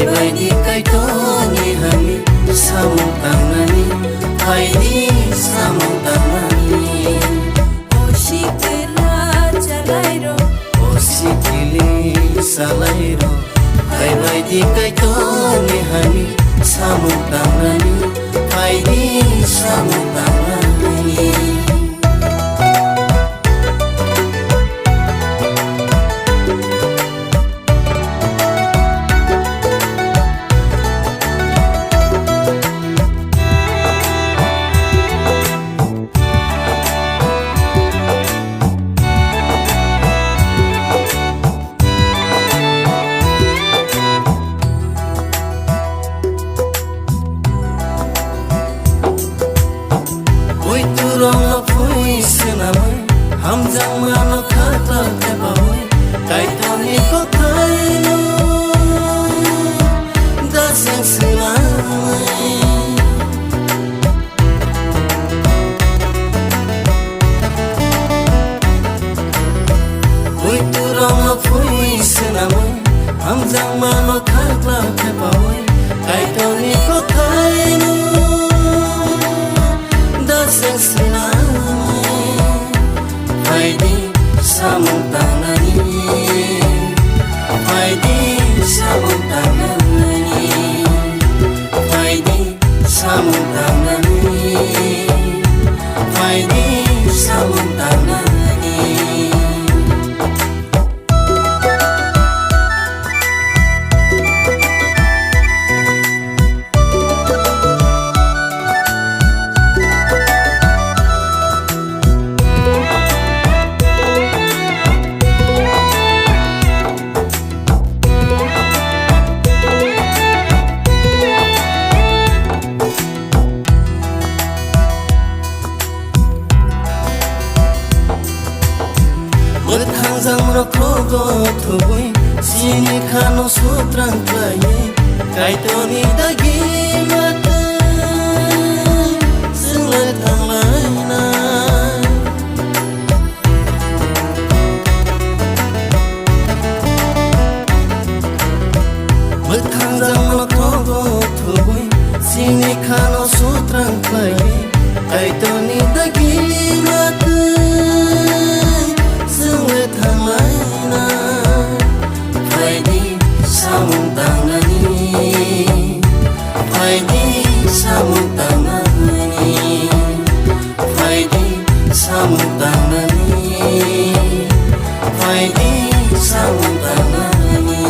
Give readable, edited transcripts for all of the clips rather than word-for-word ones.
baidi kaitoni hani samu tangnani haidi samu tangnani oshikila chalairo osikili salairo baidi kaitoni hani samu tangnani haidi samu tangnani Rong phui senamai hamjang mano khata khapoi kaitoni ko thaino dasang senamai oi tu rong phui senamai hamjang mano khata khapoi kaitoni ko thaino haidi samu tangnani haidi samu tangnani haidi samu tangnani haidi samu tangnani Zamro kogo thubui sini khano sutrang klaye kaitoni dagi mata sungla thanglaina muthang zamro kogo thubui sini khano sutrang klaye kaitoni dagi mata haidi samu tangnani haidi samu tangnani haidi samu tangnani haidi samu tangnani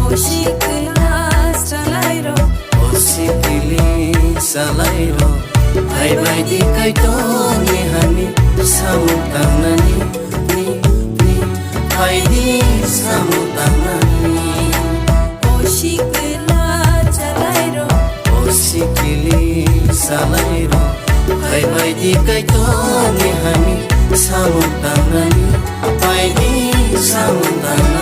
oshikila chalairo osikili salairo hai baidi kaitoni hani samu tangnani haidi samu tangnani oshikila chalairo osikili salairo hai baidi kaitoni hani samu tangnani haidi samu tangnani